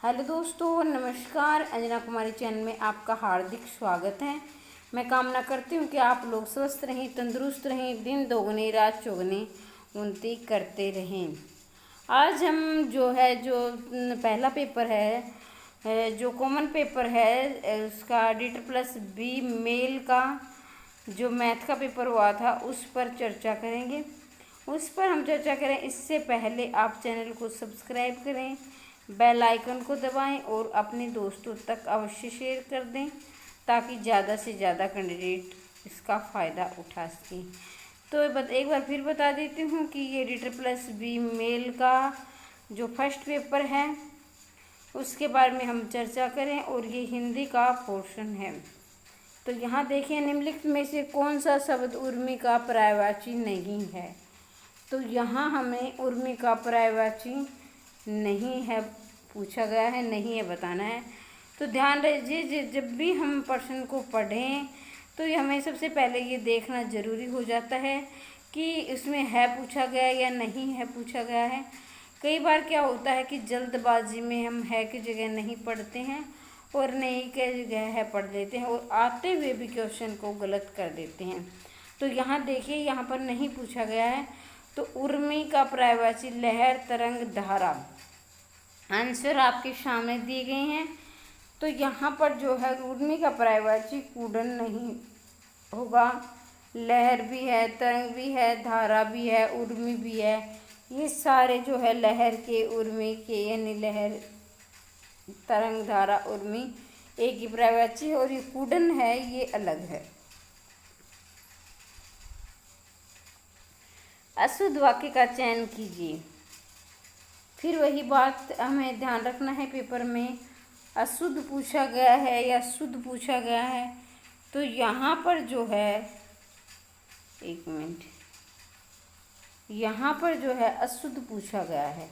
Hello दोस्तों, नमस्कार। अंजना कुमारी channel में आपका हार्दिक स्वागत है। मैं कामना करती हूँ कि आप लोग स्वस्थ रहें, तंदुरुस्त रहें, दिन दोगुनी रात चौगुनी उन्नति करते रहें। आज हम जो पहला पेपर है, जो कॉमन पेपर है, उसका D+B मेल का जो मैथ का पेपर हुआ था उस पर चर्चा करेंगे। उस पर हम चर्चा करें इससे पहले आप चैनल को सब्सक्राइब करें, बेल आइकन को दबाएं और अपने दोस्तों तक अवश्य शेयर कर दें ताकि ज़्यादा से ज़्यादा कैंडिडेट इसका फ़ायदा उठा सकें। तो एक बार फिर बता देती हूँ कि ये D+B मेल का जो फर्स्ट पेपर है उसके बारे में हम चर्चा करें और ये हिंदी का पोर्शन है। तो यहाँ देखिए, निम्नलिखित में से कौन सा शब्द उर्मी का पर्यायवाची नहीं है। तो यहाँ हमें उर्मी का पर्यायवाची नहीं है पूछा गया है, नहीं है बताना है। तो ध्यान रखिए, जब भी हम प्रश्न को पढ़ें तो हमें सबसे पहले ये देखना ज़रूरी हो जाता है कि इसमें है पूछा गया या नहीं है पूछा गया है। कई बार क्या होता है कि जल्दबाजी में हम है की जगह नहीं पढ़ते हैं और नहीं की जगह है पढ़ लेते हैं और आते हुए भी क्वेश्चन को गलत कर देते हैं। तो यहाँ देखिए, यहाँ पर नहीं पूछा गया है। तो उर्मी का पर्यायवाची लहर, तरंग, धारा आंसर आपके सामने दिए गए हैं। तो यहाँ पर जो है उर्मी का पर्यायवाची कूडन नहीं होगा। लहर भी है, तरंग भी है, धारा भी है, उर्मी भी है। ये सारे जो है लहर के, उर्मी के, यानी लहर, तरंग, धारा, उर्मी एक ही पर्यायवाची है और ये कूडन है, ये अलग है। अशुद्ध वाक्य का चयन कीजिए। फिर वही बात हमें ध्यान रखना है, पेपर में अशुद्ध पूछा गया है या शुद्ध पूछा गया है। तो यहाँ पर जो है, एक मिनट, यहाँ पर जो है अशुद्ध पूछा गया है,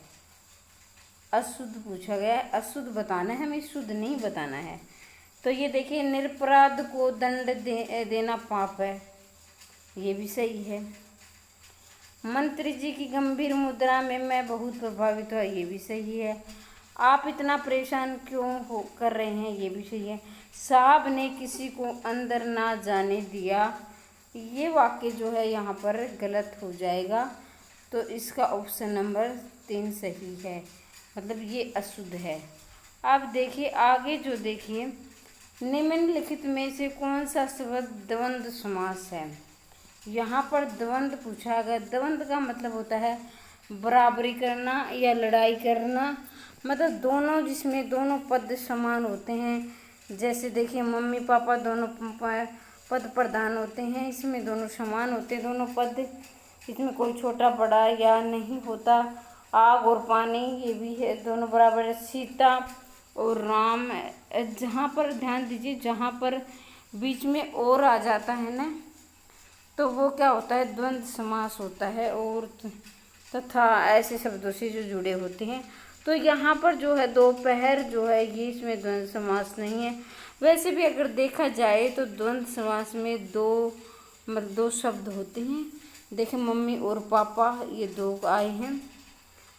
अशुद्ध पूछा गया है। अशुद्ध बताना है हमें, शुद्ध नहीं बताना है। तो ये देखिए, निरपराध को दंड देना पाप है, ये भी सही है। मंत्री जी की गंभीर मुद्रा में मैं बहुत प्रभावित हुआ, ये भी सही है। आप इतना परेशान क्यों कर रहे हैं, ये भी सही है। साहब ने किसी को अंदर ना जाने दिया, ये वाक्य जो है यहाँ पर गलत हो जाएगा। तो इसका ऑप्शन नंबर 3 सही है, मतलब ये अशुद्ध है। अब देखिए आगे, जो देखिए, निम्नलिखित में से कौन सा शब्द द्वंद्व समास है। यहाँ पर द्वंद्व पूछा गया। द्वंद्व का मतलब होता है बराबरी करना या लड़ाई करना, मतलब दोनों, जिसमें दोनों पद समान होते हैं। जैसे देखिए, मम्मी पापा दोनों पद प्रधान होते हैं, इसमें दोनों समान होते हैं, दोनों पद, इसमें कोई छोटा बड़ा या नहीं होता। आग और पानी, ये भी है, दोनों बराबर है। सीता और राम, जहाँ पर ध्यान दीजिए, जहाँ पर बीच में और आ जाता है ना, तो वो क्या होता है, द्वंद्व समास होता है, और तथा ऐसे शब्दों से जो जुड़े होते हैं। तो यहाँ पर जो है दोपहर जो है, ये इसमें द्वंद्व समास नहीं है। वैसे भी अगर देखा जाए तो द्वंद्व समास में दो शब्द होते हैं। देखें, मम्मी और पापा, ये दो आए हैं,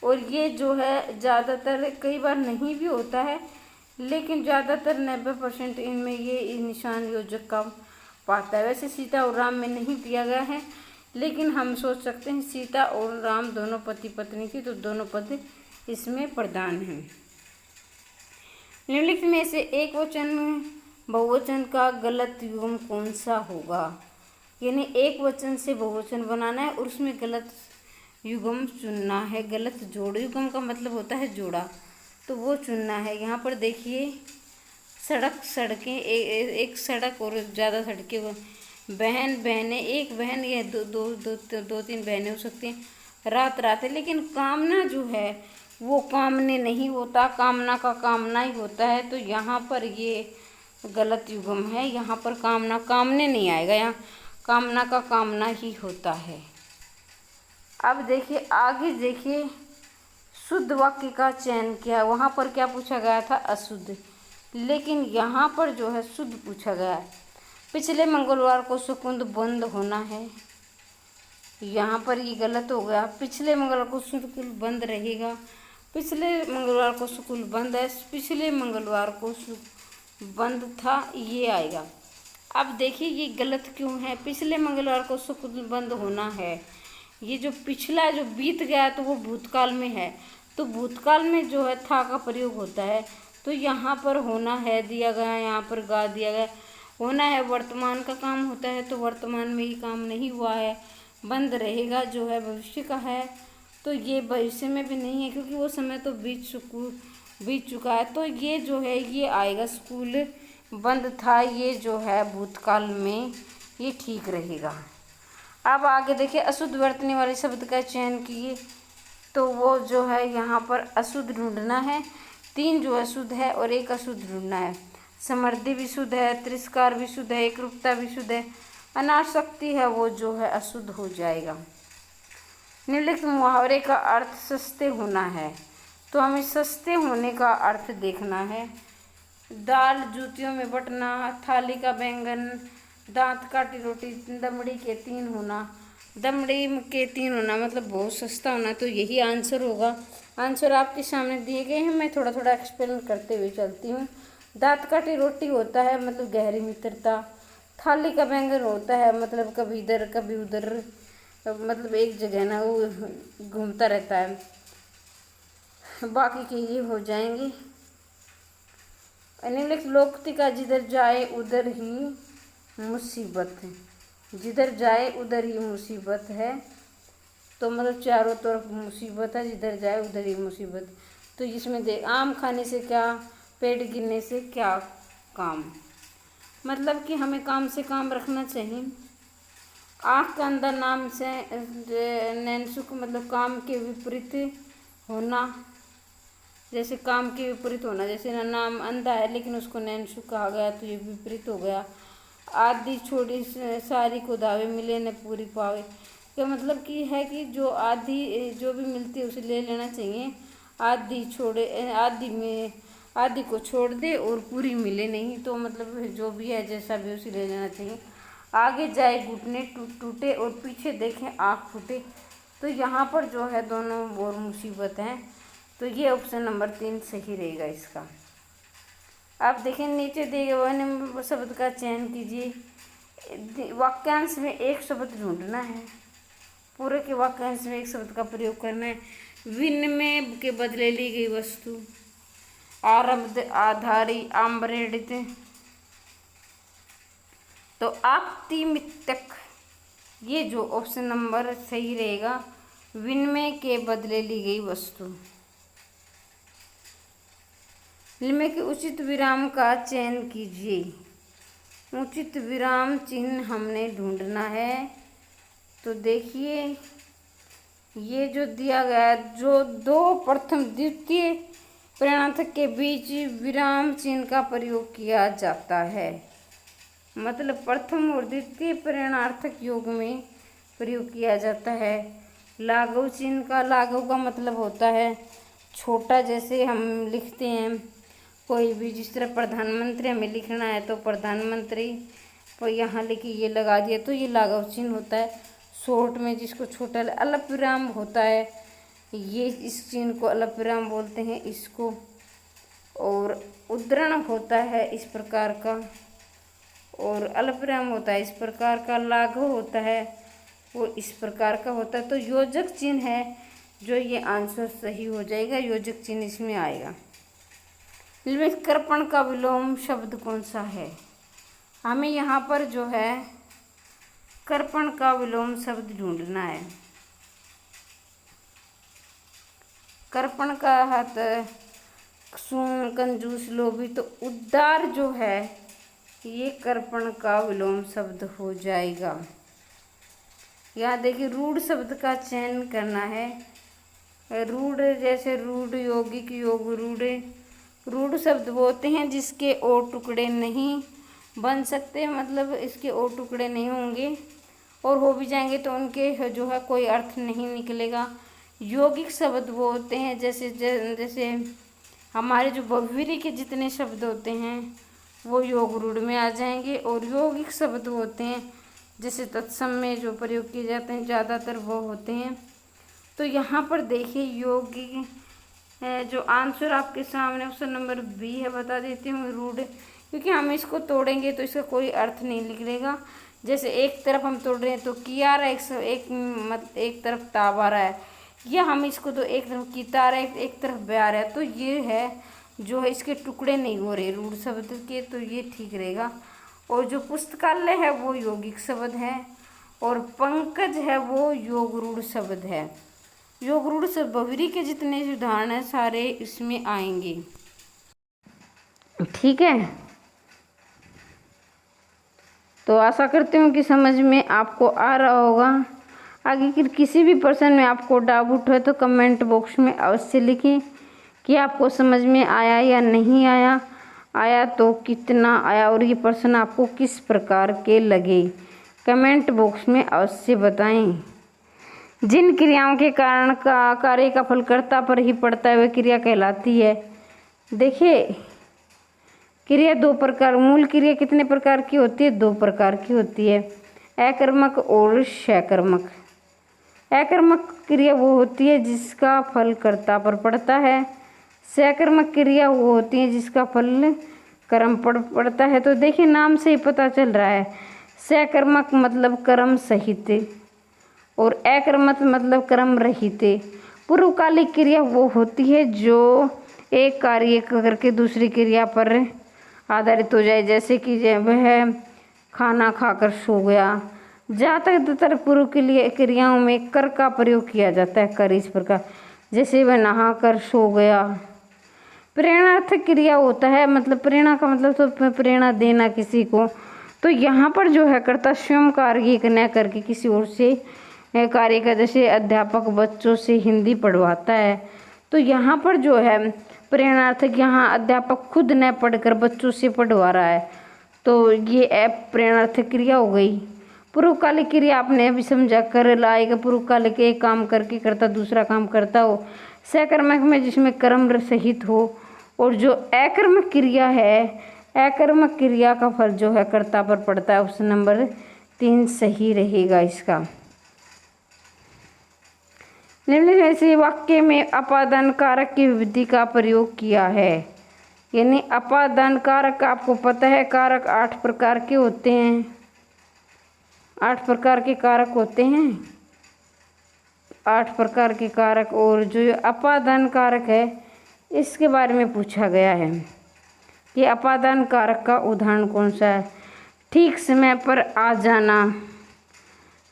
और ये जो है ज़्यादातर, कई बार नहीं भी होता है, लेकिन ज़्यादातर 90% इनमें ये निशान योजक का पाता है। वैसे सीता और राम में नहीं दिया गया है, लेकिन हम सोच सकते हैं सीता और राम दोनों पति पत्नी की, तो दोनों पद इसमें प्रधान हैं। निम्नलिखित में से एक वचन बहुवचन का गलत युग्म कौन सा होगा। यानी एक वचन से बहुवचन बनाना है और उसमें गलत युग्म चुनना है। गलत जोड़, युग्म का मतलब होता है जोड़ा, तो वो चुनना है। यहाँ पर देखिए, सड़कें, एक सड़क और ज़्यादा सड़कें, बहन बहनें, एक बहन या दो तीन बहनें हो सकती हैं। रात है, लेकिन कामना जो है वो कामने नहीं होता, कामना का कामना ही होता है। तो यहाँ पर ये गलत युग्म है, यहाँ पर कामना कामने नहीं आएगा, यहाँ कामना का कामना ही होता है। अब देखिए आगे, देखिए, शुद्ध वाक्य का चयन किया, वहाँ पर क्या पूछा गया था, अशुद्ध, लेकिन यहाँ पर जो है शुद्ध पूछा गया है। पिछले मंगलवार को सुकुंद बंद होना है, यहाँ पर ये गलत हो गया। पिछले मंगलवार को सुकुंद बंद रहेगा, पिछले मंगलवार को स्कूल बंद है, पिछले मंगलवार को बंद था, ये आएगा। अब देखिए ये गलत क्यों है, पिछले मंगलवार को स्कूल बंद होना है। ये जो पिछला जो बीत गया तो वो भूतकाल में है, तो भूतकाल में जो है था का प्रयोग होता है, तो यहाँ पर होना है दिया गया, यहाँ पर गा दिया गया। होना है वर्तमान का काम होता है, तो वर्तमान में ही काम नहीं हुआ है, बंद रहेगा जो है भविष्य का है, तो ये भविष्य में भी नहीं है क्योंकि वो समय तो बीत चुका है। तो ये जो है ये आएगा, स्कूल बंद था, ये जो है भूतकाल में, ये ठीक रहेगा। अब आगे देखिए अशुद्ध बरतने वाले शब्द का चयन किए, तो वो जो है यहाँ पर अशुद्ध ढूंढना है। 3 जो अशुद्ध है और 1 अशुद्ध ढूंढना है। समृद्धि भी शुद्ध है, तिरस्कार भी शुद्ध है, एकरूपता भी शुद्ध है, अनासक्ति है वो जो है अशुद्ध हो जाएगा। निम्नलिखित मुहावरे का अर्थ सस्ते होना है, तो हमें सस्ते होने का अर्थ देखना है। दाल जूतियों में बटना, थाली का बैंगन, दांत काटी रोटी, दमड़ी के 3 होना। दमड़ी के 3 होना मतलब बहुत सस्ता होना, तो यही आंसर होगा। आंसर आपके सामने दिए गए हैं, मैं थोड़ा थोड़ा एक्सप्लेन करते हुए चलती हूँ। दांत काटी रोटी होता है मतलब गहरी मित्रता। थाली का बैंगन होता है मतलब कभी इधर कभी उधर, मतलब एक जगह ना वो घूमता रहता है। बाकी के ये हो जाएंगे। निम्नलिखित लोकोक्ति का जिधर जाए उधर ही मुसीबत है, जिधर जाए उधर ही मुसीबत है, तो मतलब चारों तरफ मुसीबत है, जिधर जाए उधर ही मुसीबत। तो इसमें देख, आम खाने से क्या, पेड़ गिरने से क्या काम, मतलब कि हमें काम से काम रखना चाहिए। आँख का अंदर नाम से नैनसुख मतलब काम के विपरीत होना, जैसे काम के विपरीत होना, जैसे ना नाम अंधा है लेकिन उसको नैनसुख कहा गया तो ये विपरीत हो गया। आधी छोड़ी सारी को दावे मिले न पूरी पावे, क्या मतलब कि है कि जो आधी जो भी मिलती है उसे ले लेना चाहिए। आधी छोड़े, आधी को छोड़ दे और पूरी मिले नहीं, तो मतलब जो भी है जैसा भी उसे ले लेना चाहिए। आगे जाए घुटने टूटे और पीछे देखें आँख फूटे, तो यहाँ पर जो है दोनों और मुसीबत हैं, तो ये ऑप्शन नंबर 3 सही रहेगा इसका। आप देखें नीचे दिए गए शब्द का चयन कीजिए। वाक्यांश में एक शब्द ढूंढना है, पूरे के वाक्यांश में एक शब्द का प्रयोग करना है। विनिमय के बदले ली गई वस्तु, आरब्ध, आधारी, आम्रेडित, तो आपतिमितक, ये जो ऑप्शन नंबर सही रहेगा, विनिमय के बदले ली गई वस्तु। विनिमय के उचित विराम का चयन कीजिए। उचित विराम चिन्ह हमने ढूंढना है, तो देखिए ये जो दिया गया, जो 2 प्रथम द्वितीय प्रेरणार्थक के बीच विराम चिन्ह का प्रयोग किया जाता है, मतलब प्रथम और द्वितीय प्रेरणार्थक योग में प्रयोग किया जाता है। लाघव चिन्ह का, लाघव का मतलब होता है छोटा, जैसे हम लिखते हैं कोई भी, जिस तरह प्रधानमंत्री हमें लिखना है तो प्रधानमंत्री पर यहाँ लिखी ये लगा दिया, तो ये लाघव चिन्ह होता है। शॉर्ट में जिसको छोटा, अल्पविराम होता है, ये इस चिन्ह को अल्पविराम बोलते हैं इसको। और उद्धरण होता है इस प्रकार का, और अल्पविराम होता है इस प्रकार का, लाघव होता है वो इस प्रकार का होता है। तो योजक चिन्ह है जो ये आंसर सही हो जाएगा, योजक चिन्ह इसमें आएगा। कर्पण का विलोम शब्द कौन सा है, हमें यहाँ पर जो है कर्पण का विलोम शब्द ढूंढना है। कर्पण का अर्थ सून, कंजूस, लोभी, तो उदार जो है ये कर्पण का विलोम शब्द हो जाएगा। यहाँ देखिए रूढ़ शब्द का चयन करना है। रूढ़ जैसे रूढ़, यौगिक, योग, रूढ़ शब्द बोलते हैं जिसके और टुकड़े नहीं बन सकते, मतलब इसके और टुकड़े नहीं होंगे, और हो भी जाएंगे तो उनके जो है कोई अर्थ नहीं निकलेगा। यौगिक शब्द बोलते हैं जैसे हमारे जो बहुव्रीहि के जितने शब्द होते हैं वो योग रूढ़ में आ जाएंगे, और यौगिक शब्द होते हैं जैसे तत्सम में जो प्रयोग किए जाते हैं ज़्यादातर वो होते हैं। तो यहाँ पर देखिए यौगिक है। जो आंसर आपके सामने ऑप्शन नंबर बी है, बता देती हूँ रूड, क्योंकि हम इसको तोड़ेंगे तो इसका कोई अर्थ नहीं निकलेगा। जैसे एक तरफ हम तोड़ रहे हैं तो किया आ रहा है, एक तरफ ताब आ रहा है, या हम इसको तो एक तरफ कीता आ रहा है, एक तरफ बे आ रहा है, तो ये है जो है इसके टुकड़े नहीं हो रहे रूढ़ शब्द के, तो ये ठीक रहेगा। और जो पुस्तकालय है वो यौगिक शब्द है, और पंकज है वो योग रूढ़ शब्द है। योग रूढ़ शब्द बहुव्रीहि के जितने उदाहरण हैं सारे इसमें आएंगे, ठीक है। तो आशा करती हूँ कि समझ में आपको आ रहा होगा। आगे कि किसी भी प्रश्न में आपको डाउट है तो कमेंट बॉक्स में अवश्य लिखें कि आपको समझ में आया या नहीं आया, आया तो कितना आया, और ये प्रश्न आपको किस प्रकार के लगे, कमेंट बॉक्स में अवश्य बताएं। जिन क्रियाओं के कारण का कार्य का फल कर्ता पर ही पड़ता है वह क्रिया कहलाती है। देखिए, क्रिया दो प्रकार, मूल क्रिया कितने प्रकार की होती है? दो प्रकार की होती है, अकर्मक और सकर्मक। अकर्मक क्रिया वो होती है जिसका फल कर्ता पर पड़ता है, सकर्मक क्रिया वो होती है जिसका फल कर्म पर पड़ता है। तो देखिए, नाम से ही पता चल रहा है, सकर्मक मतलब कर्म सहित और अकर्मक मतलब कर्म रहित। पूर्वकालिक क्रिया वो होती है जो एक कार्य करके दूसरी क्रिया पर आधारित हो जाए, जैसे कि वह खाना खाकर सो गया। ज़्यादातर पूर्व के लिए क्रियाओं में कर का प्रयोग किया जाता है, कर इस प्रकार, जैसे वह नहा कर सो गया। प्रेरणार्थक क्रिया होता है, मतलब प्रेरणा का मतलब तो प्रेरणा देना किसी को, तो यहाँ पर जो है कर्ता स्वयं कार्य न करके किसी और से कार्य का, जैसे अध्यापक बच्चों से हिंदी पढ़वाता है, तो यहाँ पर जो है प्रेरणार्थक, यहाँ अध्यापक खुद न पढ़कर बच्चों से पढ़वा रहा है, तो ये प्रेरणार्थक क्रिया हो गई। पूर्वकालिक क्रिया आपने अभी समझा, कर लाएगा, पूर्वकालिक एक काम करके करता दूसरा काम करता हो। सकर्मक में जिसमें कर्म सहित हो, और जो अकर्मक क्रिया है, अकर्मक क्रिया का फल जो है कर्ता पर पड़ता है। ऑप्शन नंबर 3 सही रहेगा इसका। निम्नलिखित से वाक्य में अपादान कारक की विधि का प्रयोग किया है। यानी अपादान कारक, आपको पता है कारक 8 प्रकार के होते हैं, 8 प्रकार के कारक होते हैं, 8 प्रकार के कारक। और जो अपादान कारक है इसके बारे में पूछा गया है कि अपादान कारक का उदाहरण कौन सा है? ठीक समय पर आ जाना।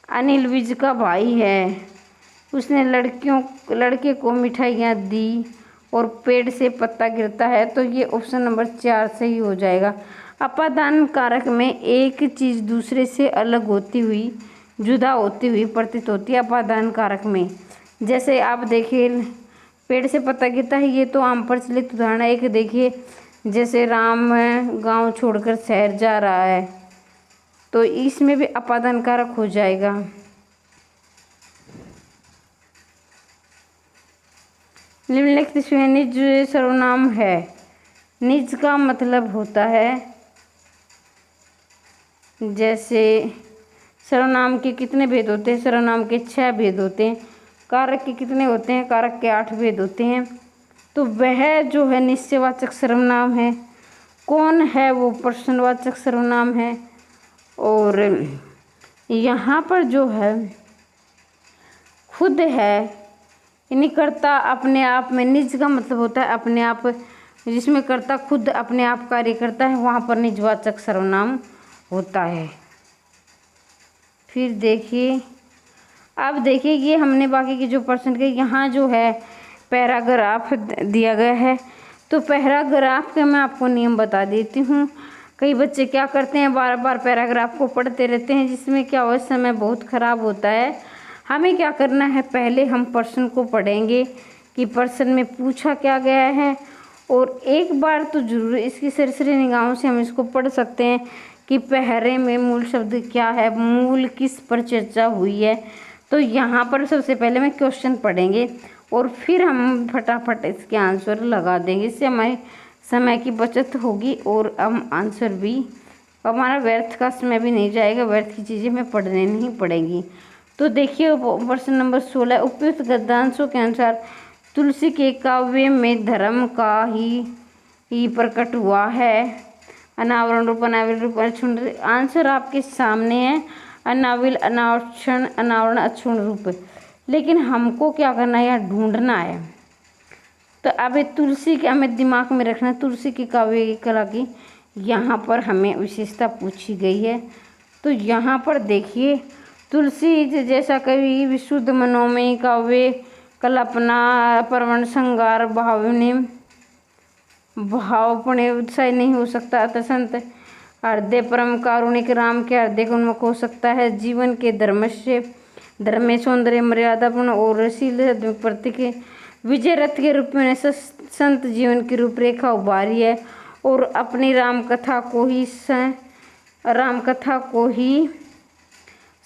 अनिल विज का भाई है, उसने लड़के को मिठाइयाँ दी और पेड़ से पत्ता गिरता है, तो ये ऑप्शन नंबर 4 सही हो जाएगा। अपादान कारक में एक चीज़ दूसरे से अलग होती हुई, जुदा होती हुई प्रतीत होती है अपादान कारक में। जैसे आप देखिए, पेड़ से पत्ता गिरता है, ये तो आम प्रचलित उदाहरण है। एक देखिए, जैसे राम गांव छोड़कर शहर जा रहा है, तो इसमें भी अपादान कारक हो जाएगा। निम्नलिखित में निज सर्वनाम है। निज का मतलब होता है, जैसे सर्वनाम के कितने भेद होते हैं? सर्वनाम के 6 भेद होते हैं। कारक के कितने होते हैं? कारक के 8 भेद होते हैं। तो वह जो है निश्चयवाचक सर्वनाम है। कौन है? वो प्रश्नवाचक सर्वनाम है। और यहाँ पर जो है खुद है, यानी कर्ता अपने आप में, निज का मतलब होता है अपने आप, जिसमें कर्ता खुद अपने आप कार्य करता है, वहाँ पर निजवाचक सर्वनाम होता है। फिर देखिए, अब देखिए, ये हमने बाकी के जो प्रश्न के, यहाँ जो है पैराग्राफ दिया गया है, तो पैराग्राफ के मैं आपको नियम बता देती हूँ। कई बच्चे क्या करते हैं, बार बार पैराग्राफ को पढ़ते रहते हैं, जिसमें क्या हो, समय बहुत ख़राब होता है। हमें क्या करना है, पहले हम प्रश्न को पढ़ेंगे कि प्रश्न में पूछा क्या गया है, और एक बार तो जरूर इसकी सरसरी निगाहों से हम इसको पढ़ सकते हैं कि पहरे में मूल शब्द क्या है, मूल किस पर चर्चा हुई है। तो यहाँ पर सबसे पहले मैं क्वेश्चन पढ़ेंगे और फिर हम फटाफट इसके आंसर लगा देंगे। इससे हमारे समय की बचत होगी और हम आंसर भी, हमारा व्यर्थ का समय भी नहीं जाएगा, व्यर्थ की चीज़ें हमें पढ़ने नहीं पड़ेंगी। तो देखिए, प्रश्न नंबर 16, उपयुक्त गद्यांशों के अनुसार तुलसी के काव्य में धर्म का ही प्रकट हुआ है। अनावरण रूप, अनाविल रूप, अक्षुण। आंसर आपके सामने है, अनाविल, अनाक्षण, अनावरण, अक्षुण रूप। लेकिन हमको क्या करना है, यहाँ ढूंढना है। तो अब ये तुलसी के हमें दिमाग में रखना है, तुलसी की काव्य की कला की यहाँ पर हमें विशेषता पूछी गई है। तो यहाँ पर देखिए, तुलसी जैसा कवि विशुद्ध मनोमय काव्य कल्पना प्रवण श्रृंगार भावपूर्ण उत्साही नहीं हो सकता। अतः संत हृदय परम कारुणिक राम के हृदय को उन्मुख हो सकता है। जीवन के धर्म में सौंदर्य मर्यादापूर्ण और रसीले प्रतीक विजय रथ के रूप में संत जीवन की रूपरेखा उभारी है और अपनी राम कथा को ही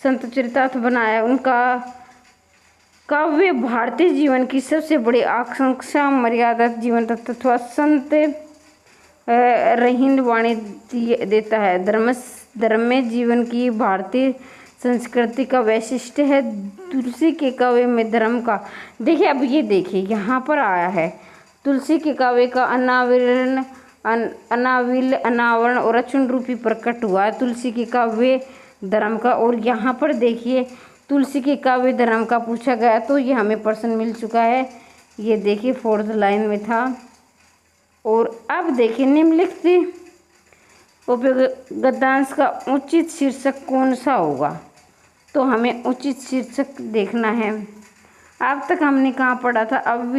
संत चरितार्थ बनाया। उनका काव्य भारतीय जीवन की सबसे बड़ी आकांक्षा मर्यादा जीवन तत्व संत रहीन वाणी देता है। धर्म में जीवन की भारतीय संस्कृति का वैशिष्ट्य है। तुलसी के काव्य में धर्म का, देखिए अब ये देखिए यहाँ पर आया है, तुलसी के काव्य का अनाविल, अनावरण और अक्षुण रूपी प्रकट हुआ है। तुलसी के काव्य धर्म का, और यहाँ पर देखिए तुलसी के काव्य धर्म का पूछा गया, तो ये हमें प्रश्न मिल चुका है। ये देखिए 4th लाइन में था। और अब देखिए निम्नलिखित गद्यांश का उचित शीर्षक कौन सा होगा, तो हमें उचित शीर्षक देखना है। अब तक हमने कहाँ पढ़ा था, अब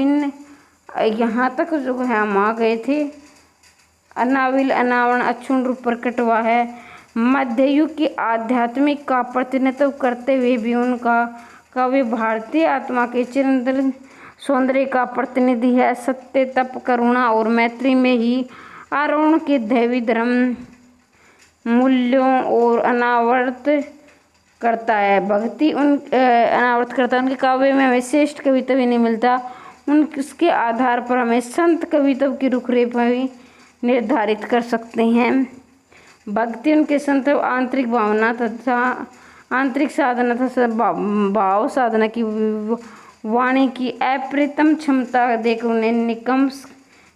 यहाँ तक जो है हम आ गए थे। अनाविल, अनावरण, अक्षुण रूप प्रकट हुआ है। मध्ययुग की आध्यात्मिक का प्रतिनिधित्व करते हुए भी उनका काव्य भारतीय आत्मा के चिरंतन सौंदर्य का प्रतिनिधि है। सत्य, तप, करुणा और मैत्री में ही आरोहण के दैवी धर्म मूल्यों और अनावर्त करता है। भक्ति अनावर्त करता है। उनके काव्य में हमें श्रेष्ठ कविता भी नहीं मिलता। उसके आधार पर हमें संत कविता की रूपरेखा भी निर्धारित कर सकते हैं। भक्ति उनके संत आंतरिक भावना तथा आंतरिक साधना तथा भाव साधना की वाणी की अप्रतिम क्षमता देकर उन्हें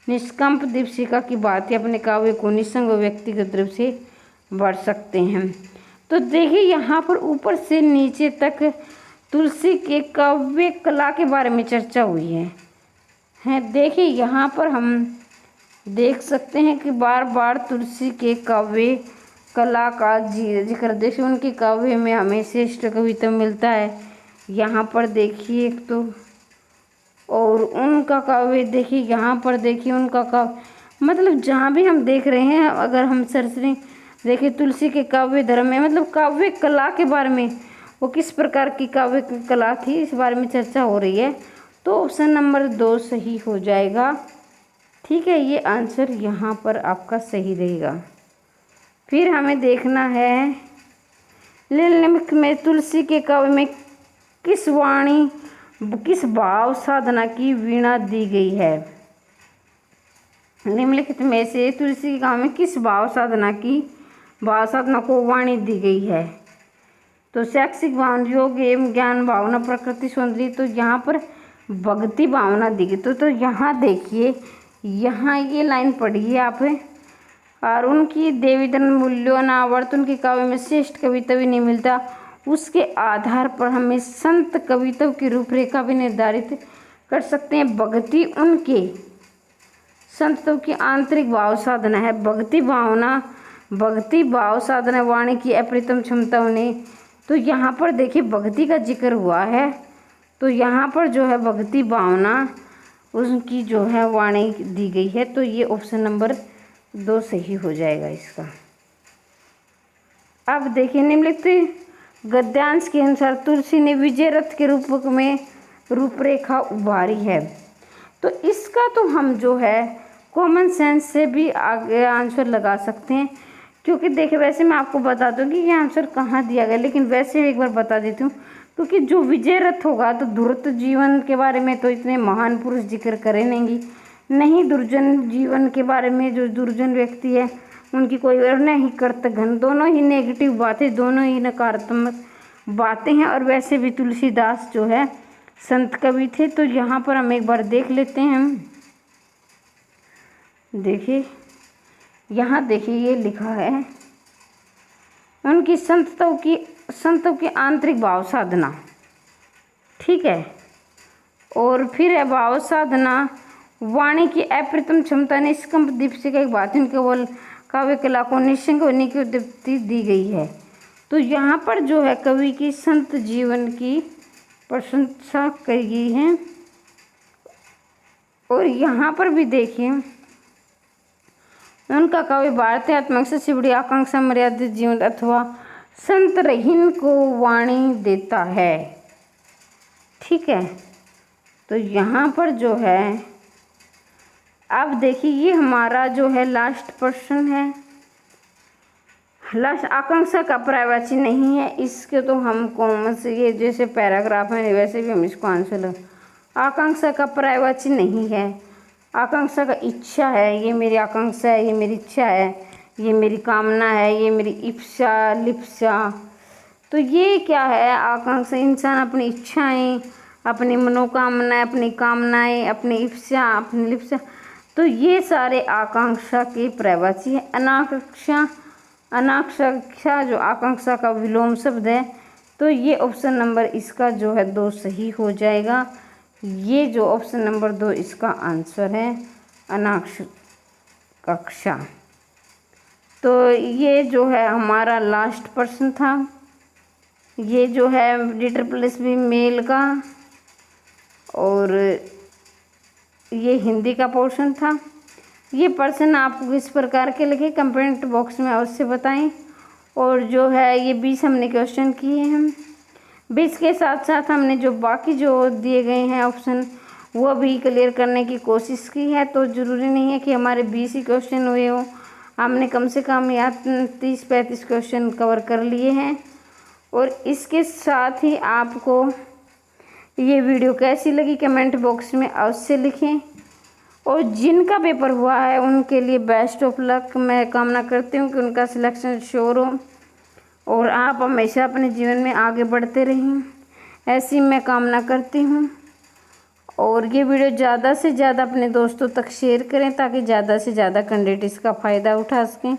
निष्कंप दीपशिखा की भांति अपने काव्य को निसंग व्यक्तिगत रूप से बढ़ सकते हैं। तो देखिए यहाँ पर ऊपर से नीचे तक तुलसी के काव्य कला के बारे में चर्चा हुई है। देखिए यहाँ पर हम देख सकते हैं कि बार बार तुलसी के काव्य कला का जिक्र, देखिए उनके काव्य में हमें श्रेष्ठ कविता मिलता है। यहाँ पर देखिए एक तो, और उनका काव्य देखिए, यहाँ पर देखिए उनका काव्य, मतलब जहाँ भी हम देख रहे हैं, अगर हम सर्च देखिए तुलसी के काव्य धर्म में, मतलब काव्य कला के बारे में, वो किस प्रकार की काव्य कला थी इस बारे में चर्चा हो रही है। तो ऑप्शन नंबर 2 सही हो जाएगा। ठीक है, ये आंसर यहाँ पर आपका सही रहेगा। फिर हमें देखना है निम्नलिखित में तुलसी के काव्य में किस भाव साधना की वीणा दी गई है। निम्नलिखित में से तुलसी के काव्य में किस भाव साधना को वाणी दी गई है। तो शैक्षिक भावना, योग एवं ज्ञान भावना, प्रकृति सौंदर्य, तो यहाँ पर भक्ति भावना दी गई। तो यहाँ देखिए, यहाँ ये लाइन पढ़िए आप, और उनकी देवी धर्म मूल्यों अनावर्त उनके काव्य में श्रेष्ठ कविता भी नहीं मिलता। उसके आधार पर हमें संत कविता की रूपरेखा भी निर्धारित कर सकते हैं। भक्ति उनके संतों की आंतरिक भाव साधना है। भक्ति भाव साधना वाणी की अप्रतिम क्षमता उन्हें, तो यहाँ पर देखिए भक्ति का जिक्र हुआ है, तो यहाँ पर जो है भक्ति भावना उनकी जो है वाणी दी गई है। तो ये ऑप्शन नंबर 2 सही हो जाएगा इसका। अब देखिए निम्नलिखित गद्यांश के अनुसार तुलसी ने विजय रथ के रूप में रूपरेखा उभारी है। तो इसका तो हम जो है कॉमन सेंस से भी आगे आंसर लगा सकते हैं, क्योंकि देखिए वैसे मैं आपको बता दूँ कि ये आंसर कहाँ दिया गया, लेकिन वैसे एक बार बता देती हूँ, क्योंकि जो विजय रथ होगा तो ध्रुव जीवन के बारे में तो इतने महान पुरुष जिक्र करे नहीं दुर्जन जीवन के बारे में, जो दुर्जन व्यक्ति है उनकी कोई और नहीं कर्तघ्न, दोनों ही नेगेटिव बातें, दोनों ही नकारात्मक बातें हैं। और वैसे भी तुलसीदास जो है संत कवि थे। तो यहाँ पर हम एक बार देख लेते हैं। देखिए यहाँ देखिए ये लिखा है उनकी संतों की आंतरिक भाव साधना। ठीक है। और फिर है भाव साधना वाणी की अप्रतिम क्षमता ने निष्कंप दीप से एक बातिन केवल काव्य कला को निस्संग होने की उद्दीप्ति दी गई है। तो यहाँ पर जो है कवि की संत जीवन की प्रशंसा करी गई है। और यहाँ पर भी देखिए उनका काव्य भारतीय आत्मकथा से बड़ी आकांक्षा मर्यादित जीवन अथवा संत रहीन को वाणी देता है। ठीक है। तो यहाँ पर जो है अब देखिए ये हमारा जो है लास्ट प्रश्न है। लास्ट आकांक्षा का पर्यायवाची नहीं है, इसके तो हम कॉमन से ये जैसे पैराग्राफ है वैसे भी हम इसको आंसर। आकांक्षा का पर्यायवाची नहीं है, आकांक्षा का इच्छा है। ये मेरी आकांक्षा है, ये मेरी इच्छा है, ये मेरी कामना है, ये मेरी इप्सा लिप्सा। तो ये क्या है आकांक्षा? इंसान अपनी इच्छाएं, अपनी मनोकामनाएं, अपनी कामनाएं, अपनी इप्सा, अपनी लिप्सा, तो ये सारे आकांक्षा के पर्यायवाची है। अनाकांक्षा जो आकांक्षा का विलोम शब्द है, तो ये ऑप्शन नंबर इसका जो है 2 सही हो जाएगा। ये जो ऑप्शन नंबर 2 इसका आंसर है अनाकांक्षा। तो ये जो है हमारा लास्ट प्रश्न था। ये जो है डिटर प्लस बी मेल का और ये हिंदी का पोर्शन था। ये प्रश्न आपको किस प्रकार के लगे कमेंट बॉक्स में अवश्य बताएं। और जो है ये 20 हमने क्वेश्चन किए हैं। 20 के साथ साथ हमने जो बाकी जो दिए गए हैं ऑप्शन वो भी क्लियर करने की कोशिश की है। तो ज़रूरी नहीं है कि हमारे 20 ही क्वेश्चन हुए हो, हमने कम से कम या 30-35 क्वेश्चन कवर कर लिए हैं। और इसके साथ ही आपको ये वीडियो कैसी लगी कमेंट बॉक्स में अवश्य लिखें। और जिनका पेपर हुआ है उनके लिए बेस्ट ऑफ लक। मैं कामना करती हूँ कि उनका सिलेक्शन श्योर हो और आप हमेशा अपने जीवन में आगे बढ़ते रहें, ऐसी मैं कामना करती हूँ। और ये वीडियो ज़्यादा से ज़्यादा अपने दोस्तों तक शेयर करें ताकि ज़्यादा से ज़्यादा कैंडिडेट इसका फ़ायदा उठा सकें।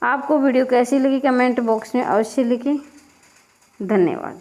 आपको वीडियो कैसी लगी कमेंट बॉक्स में अवश्य लिखें। धन्यवाद।